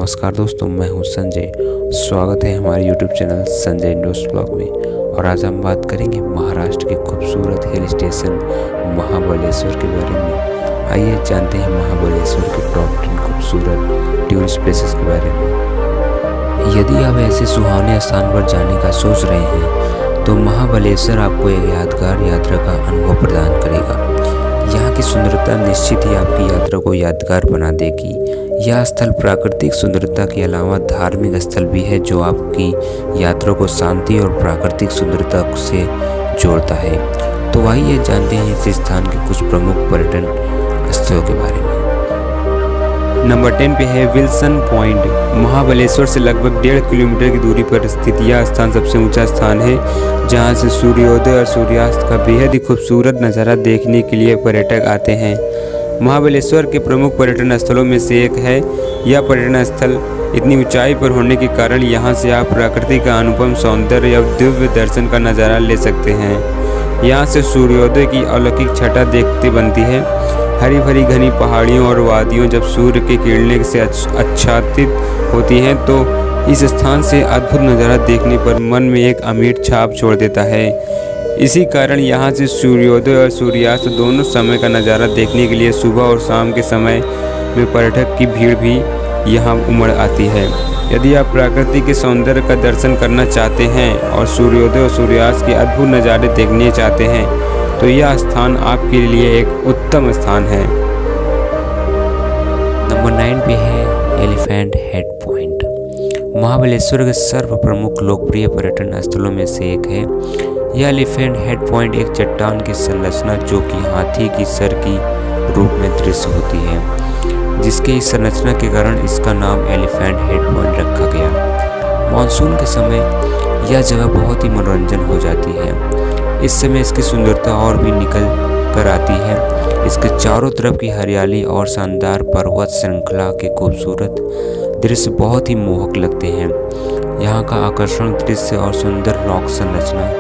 नमस्कार दोस्तों, मैं हूं संजय। स्वागत है हमारे YouTube channel Sanjay indoors blog में। और आज हम बात करेंगे महाराष्ट्र के खूबसूरत हिल स्टेशन महाबलेश्वर के बारे में। आइए जानते हैं महाबलेश्वर के टॉप 10 खूबसूरत टूरिस्ट प्लेसेस के बारे में। यदि आप ऐसे सुहावने स्थान पर जाने का सोच रहे हैं तो महाबलेश्वर आपको एक यादगार यात्रा का अनुभव प्रदान करेगा। यहाँ की सुंदरता निश्चित ही आपकी यात्रा को यादगार बना देगी। यह स्थल प्राकृतिक सुंदरता के अलावा धार्मिक स्थल भी है, जो आपकी यात्रा को शांति और प्राकृतिक सुंदरता से जोड़ता है। तो आइए जानते हैं इस स्थान के कुछ प्रमुख पर्यटन स्थलों के बारे में। नंबर 10 पे है विल्सन पॉइंट। महाबलेश्वर से लगभग 1.5 किलोमीटर की दूरी पर स्थित यह स्थान सबसे ऊंचा स्थान है, जहां से सूर्योदय और सूर्यास्त का बेहद ही खूबसूरत नज़ारा देखने के लिए पर्यटक आते हैं। महाबलेश्वर के प्रमुख पर्यटन स्थलों में से एक है। यह पर्यटन स्थल इतनी ऊंचाई पर होने के कारण यहाँ से आप प्रकृति का अनुपम सौंदर्य और दिव्य दर्शन का नज़ारा ले सकते हैं। यहाँ से सूर्योदय की अलौकिक छटा देखते बनती है। हरी भरी घनी पहाड़ियों और वादियों जब सूर्य की किरणें से आच्छादित होती हैं तो इस स्थान से अद्भुत नज़ारा देखने पर मन में एक अमिट छाप छोड़ देता है। इसी कारण यहाँ से सूर्योदय और सूर्यास्त दोनों समय का नज़ारा देखने के लिए सुबह और शाम के समय में पर्यटक की भीड़ भी यहाँ उमड़ आती है। यदि आप प्रकृति के सौंदर्य का दर्शन करना चाहते हैं और सूर्योदय और सूर्यास्त के अद्भुत नज़ारे देखने चाहते हैं तो यह स्थान आपके लिए एक उत्तम स्थान है। नंबर 9 पे है एलिफेंट हेड पॉइंट। महाबलेश्वर के सर्व प्रमुख लोकप्रिय पर्यटन स्थलों में से एक है। यह एलिफेंट हेड पॉइंट एक चट्टान की संरचना जो कि हाथी की सर की रूप में दृश्य होती है, जिसके इस संरचना के कारण इसका नाम एलिफेंट हेड पॉइंट रखा गया। मानसून के समय यह जगह बहुत ही मनोरंजन हो जाती है। इस समय इसकी सुंदरता और भी निकल कर आती है। इसके चारों तरफ की हरियाली और शानदार पर्वत श्रृंखला के खूबसूरत दृश्य बहुत ही मोहक लगते हैं। यहाँ का आकर्षण दृश्य और सुंदर रॉक संरचना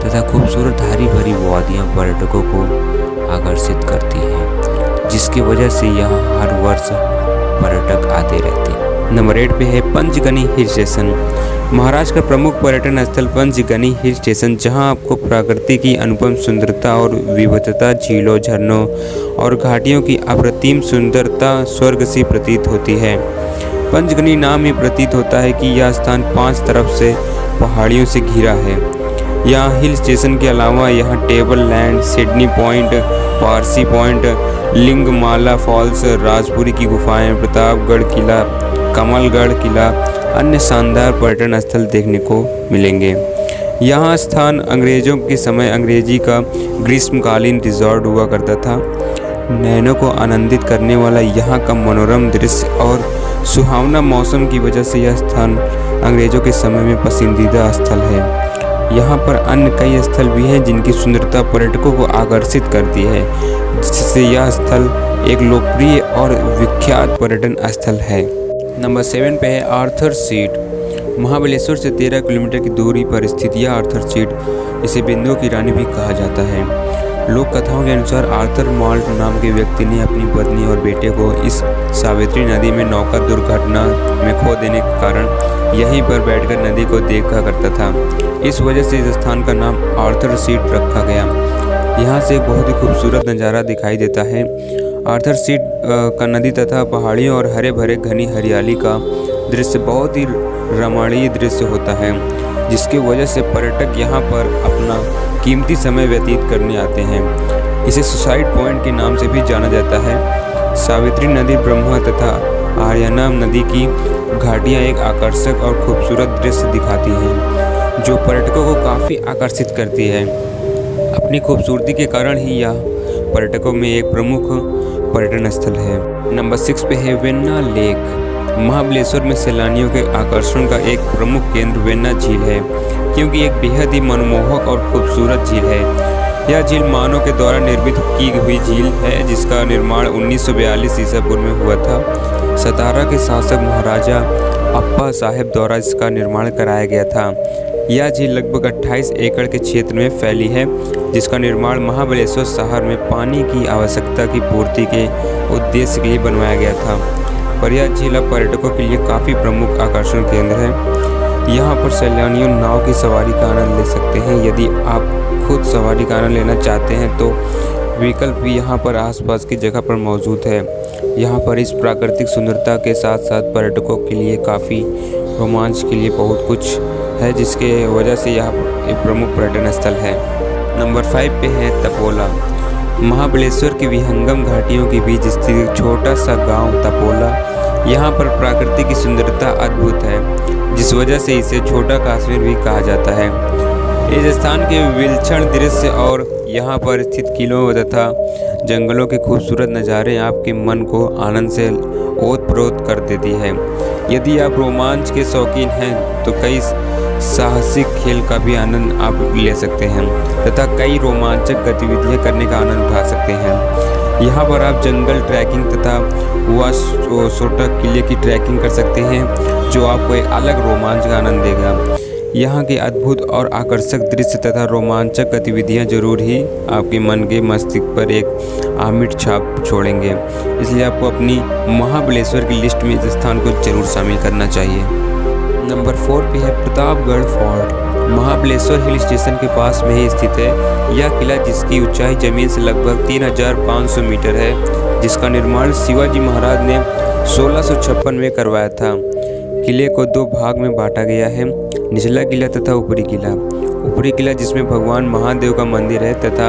तथा खूबसूरत हरी भरी वादियाँ पर्यटकों को आकर्षित करती हैं, जिसकी वजह से यहाँ हर वर्ष पर्यटक आते रहते हैं। नंबर 8 पे है पंचगनी हिल स्टेशन। महाराष्ट्र का प्रमुख पर्यटन स्थल पंचगनी हिल स्टेशन, जहां आपको प्रकृति की अनुपम सुंदरता और विविधता, झीलों, झरनों और घाटियों की अप्रतिम सुंदरता स्वर्ग सी प्रतीत होती है। पंचगनी नाम ही प्रतीत होता है कि यह स्थान 5 तरफ से पहाड़ियों से घिरा है। यहाँ हिल स्टेशन के अलावा यहाँ Table Land, Sydney Point, Parsi Point, Lingmala Falls, Rajpuri की गुफाएं, प्रतापगढ़ किला, कमलगढ़ किला, अन्य शानदार पर्यटन स्थल देखने को मिलेंगे। यहाँ स्थान अंग्रेजों के समय अंग्रेजी का ग्रीष्मकालीन रिजॉर्ट हुआ करता था। नैनों को आनंदित करने वाला यहाँ का मनोरम दृश्य और सुहावना मौसम की वजह से यह स्थान अंग्रेजों के समय में पसंदीदा स्थल है। यहाँ पर अन्य कई स्थल भी हैं जिनकी सुंदरता पर्यटकों को आकर्षित करती है, जिससे यह स्थल एक लोकप्रिय और विख्यात पर्यटन स्थल है। नंबर 7 पे है आर्थर सीट। महाबलेश्वर से 13 किलोमीटर की दूरी पर स्थित यह आर्थर सीट, इसे बिंदुओं की रानी भी कहा जाता है। लोक कथाओं के अनुसार आर्थर माल्ट नाम के व्यक्ति ने अपनी पत्नी और बेटे को इस सावित्री नदी में नौका दुर्घटना में खो देने के कारण यहीं पर बैठकर नदी को देखा करता था। इस वजह से इस स्थान का नाम आर्थर सीट रखा गया। यहाँ से बहुत ही खूबसूरत नज़ारा दिखाई देता है। आर्थर सीट का नदी तथा पहाड़ियों और हरे भरे घनी हरियाली का दृश्य बहुत ही रमणीय दृश्य होता है, जिसकी वजह से पर्यटक यहाँ पर अपना कीमती समय व्यतीत करने आते हैं। इसे सुसाइड पॉइंट के नाम से भी जाना जाता है। सावित्री नदी, ब्रह्मा तथा आर्याना नदी की घाटियाँ एक आकर्षक और खूबसूरत दृश्य दिखाती हैं, जो पर्यटकों को काफ़ी आकर्षित करती है। अपनी खूबसूरती के कारण ही यह पर्यटकों में एक प्रमुख पर्यटन स्थल है। नंबर 6 पे है वेन्ना लेक। महाबलेश्वर में सैलानियों के आकर्षण का एक प्रमुख केंद्र वेन्ना झील है, क्योंकि एक बेहद ही मनमोहक और खूबसूरत झील है। यह झील मानव के द्वारा निर्मित की हुई झील है, जिसका निर्माण 1942 ईसा पूर्व में हुआ था। सतारा के शासक महाराजा अप्पा साहेब द्वारा इसका निर्माण कराया गया था। यह झील लगभग 28 एकड़ के क्षेत्र में फैली है, जिसका निर्माण महाबलेश्वर शहर में पानी की आवश्यकता की पूर्ति के उद्देश्य के लिए बनवाया गया था। पर यह झील अब पर्यटकों के लिए काफ़ी प्रमुख आकर्षण केंद्र है। यहाँ पर सैलानियों नाव की सवारी का आनंद ले सकते हैं। यदि आप खुद सवारी का आनंद लेना चाहते हैं तो विकल्प भी यहाँ पर आसपास की जगह पर मौजूद है। यहाँ पर इस प्राकृतिक सुंदरता के साथ साथ पर्यटकों के लिए काफ़ी रोमांच के लिए बहुत कुछ है, जिसके वजह से यहाँ एक प्रमुख पर्यटन स्थल है। नंबर 5 पे है तपोला। महाबलेश्वर की विहंगम घाटियों के बीच स्थित एक छोटा सा गांव तपोला। यहाँ पर प्रकृति की सुंदरता अद्भुत है, जिस वजह से इसे छोटा कश्मीर भी कहा जाता है। इस स्थान के विलक्षण दृश्य और यहाँ पर स्थित किलों तथा जंगलों के खूबसूरत नज़ारे आपके मन को आनंद से ओत-प्रोत कर देती है। यदि आप रोमांच के शौकीन हैं तो कई साहसिक खेल का भी आनंद आप ले सकते हैं तथा कई रोमांचक गतिविधियां करने का आनंद उठा सकते हैं। यहाँ पर आप जंगल ट्रैकिंग तथा वासोटा किले की ट्रैकिंग कर सकते हैं, जो आपको एक अलग रोमांच का आनंद देगा। यहाँ के अद्भुत और आकर्षक दृश्य तथा रोमांचक गतिविधियाँ जरूर ही आपके मन के मस्तिष्क पर एक अमिट छाप छोड़ेंगे। इसलिए आपको अपनी महाबलेश्वर की लिस्ट में इस स्थान को जरूर शामिल करना चाहिए। नंबर 4 पे है Pratapgarh fort. Mahabaleshwar hill station के पास में ही स्थित है यह किला, जिसकी ऊंचाई जमीन से लगभग 3500 मीटर है, जिसका निर्माण शिवाजी महाराज ने 1656 में करवाया था। किले को 2 भाग में बांटा गया है, निचला किला तथा ऊपरी किला। ऊपरी किला जिसमें भगवान महादेव का मंदिर है तथा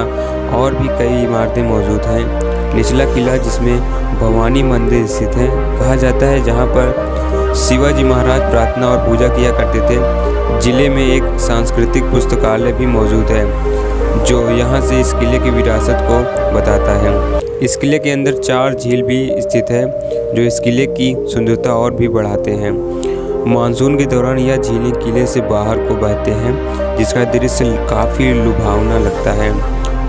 और भी कई इमारतें मौजूद हैं। निचला किला जिसमें भवानी मंदिर स्थित है, कहा जाता है जहां पर शिवाजी महाराज प्रार्थना और पूजा किया करते थे। जिले में एक सांस्कृतिक पुस्तकालय भी मौजूद है, जो यहां से इस किले की विरासत को बताता है। इस किले के अंदर 4 झील भी स्थित है, जो इस किले की सुंदरता और भी बढ़ाते हैं। मानसून के दौरान यह झीलें किले से बाहर को बहते हैं, जिसका दृश्य काफ़ी लुभावना लगता है।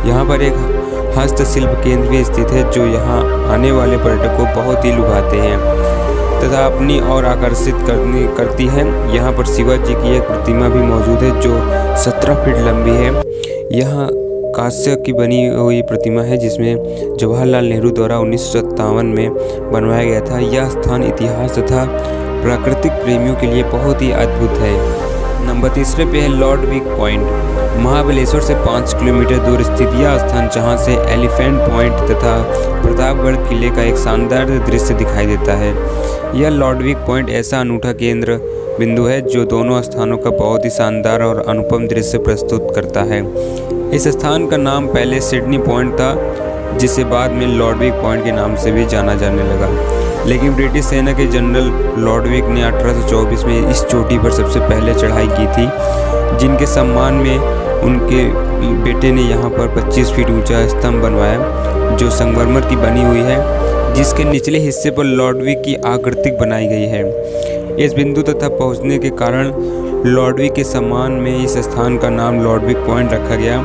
यहाँ पर एक हस्तशिल्प केंद्र भी स्थित है, जो यहाँ आने वाले पर्यटकों को बहुत ही लुभाते हैं तथा अपनी ओर आकर्षित करती है। यहाँ पर शिवाजी की एक प्रतिमा भी मौजूद है, जो 17 फीट लंबी है। यह कांस्य की बनी हुई प्रतिमा है, जिसमें जवाहरलाल नेहरू द्वारा 1957 में बनवाया गया था। यह स्थान इतिहास तथा प्राकृतिक प्रेमियों के लिए बहुत ही अद्भुत है। नंबर 3 पे है लॉर्ड विक पॉइंट। महाबलेश्वर से 5 किलोमीटर दूर स्थित यह स्थान, जहां से एलिफेंट पॉइंट तथा प्रतापगढ़ किले का एक शानदार दृश्य दिखाई देता है। यह लॉर्ड विक पॉइंट ऐसा अनूठा केंद्र बिंदु है, जो दोनों स्थानों का बहुत ही शानदार और अनुपम दृश्य प्रस्तुत करता है। इस स्थान का नाम पहले सिडनी पॉइंट था, जिसे बाद में लॉर्ड विक पॉइंट के नाम से भी जाना जाने लगा। लेकिन ब्रिटिश सेना के जनरल लॉर्ड विक ने 1824 में इस चोटी पर सबसे पहले चढ़ाई की थी, जिनके सम्मान में उनके बेटे ने यहाँ पर 25 फीट ऊंचा स्तंभ बनवाया, जो संगमरमर की बनी हुई है, जिसके निचले हिस्से पर लॉर्ड विक की आकृति बनाई गई है। इस बिंदु तक पहुँचने के कारण लॉर्ड विक के सम्मान में इस स्थान का नाम लॉर्ड विक पॉइंट रखा गया।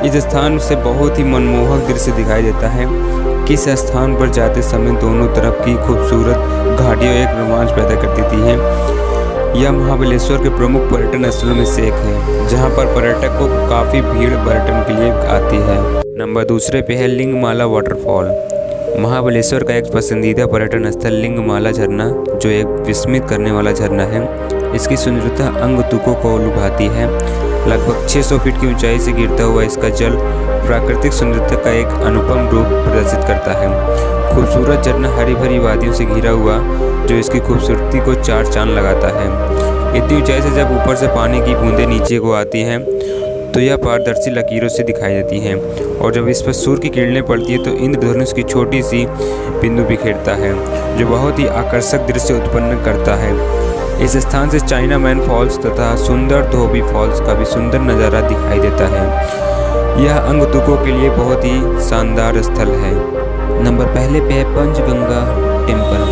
इस स्थान से बहुत ही मनमोहक दृश्य दिखाई देता है कि इस स्थान पर जाते समय दोनों तरफ की खूबसूरत घाटियाँ एक रोमांच पैदा कर देती हैं। यह महाबलेश्वर के प्रमुख पर्यटन स्थलों में से एक है, जहां पर पर्यटकों को काफ़ी भीड़ पर्यटन के लिए आती है। नंबर 2 पे है लिंगमाला वाटरफॉल। महाबलेश्वर का एक पसंदीदा पर्यटन स्थल लिंगमाला झरना, जो एक विस्मित करने वाला झरना है। इसकी सुंदरता अंगतुकों को लुभाती है। लगभग 600 फीट की ऊंचाई से गिरता हुआ इसका जल प्राकृतिक सुंदरता का एक अनुपम रूप प्रदर्शित करता है। खूबसूरत झरना हरी भरी वादियों से घिरा हुआ, जो इसकी खूबसूरती को 4 चांद लगाता है। इतनी ऊंचाई से जब ऊपर से पानी की बूंदें नीचे को आती हैं तो यह पारदर्शी लकीरों से दिखाई देती हैं, और जब इस पर सूर्य की किरणें पड़ती है तो इंद्रधनुष की छोटी सी बिंदु बिखेरता है, जो बहुत ही आकर्षक दृश्य उत्पन्न करता है। इस स्थान से चाइना मैन फॉल्स तथा सुंदर धोबी फॉल्स का भी सुंदर नज़ारा दिखाई देता है। यह अंगतुकों के लिए बहुत ही शानदार स्थल है। नंबर 1 पे है पंचगंगा टेम्पल।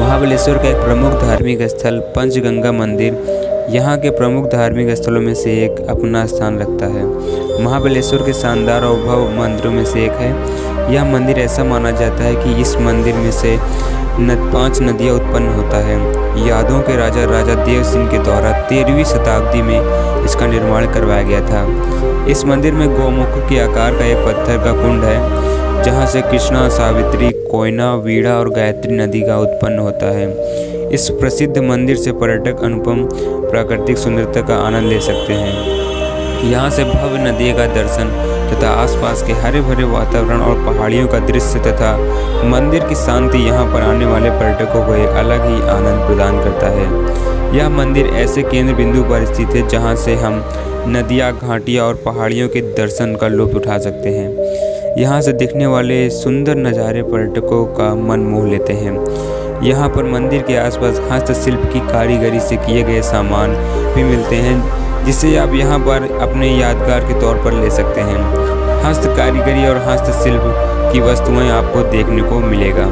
महाबलेश्वर का एक प्रमुख धार्मिक स्थल पंचगंगा मंदिर यहाँ के प्रमुख धार्मिक स्थलों में से एक अपना स्थान रखता है। महाबलेश्वर के शानदार और भव्य मंदिरों में से एक है। यह मंदिर ऐसा माना जाता है कि इस मंदिर में से 5 नदियाँ उत्पन्न होता है। यादों के राजा देव सिंह के द्वारा 13वीं शताब्दी में इसका निर्माण करवाया गया था। इस मंदिर में गौमुख के आकार का एक पत्थर का कुंड है, जहाँ से कृष्णा, सावित्री, कोयना, वीणा और गायत्री नदी का उत्पन्न होता है। इस प्रसिद्ध मंदिर से पर्यटक अनुपम प्राकृतिक सुंदरता का आनंद ले सकते हैं। यहाँ से भव्य नदी का दर्शन तथा आसपास के हरे भरे वातावरण और पहाड़ियों का दृश्य तथा मंदिर की शांति यहाँ पर आने वाले पर्यटकों को एक अलग ही आनंद प्रदान करता है। यह मंदिर ऐसे केंद्र बिंदु पर स्थित है जहाँ से हम नदियाँ, घाटियाँ और पहाड़ियों के दर्शन का लुत्फ उठा सकते हैं। यहाँ से दिखने वाले सुंदर नज़ारे पर्यटकों का मन मोह लेते हैं। यहाँ पर मंदिर के आसपास हस्तशिल्प की कारीगरी से किए गए सामान भी मिलते हैं, जिसे आप यहाँ पर अपने यादगार के तौर पर ले सकते हैं। हस्त कारीगरी और हस्तशिल्प की वस्तुएं आपको देखने को मिलेगा।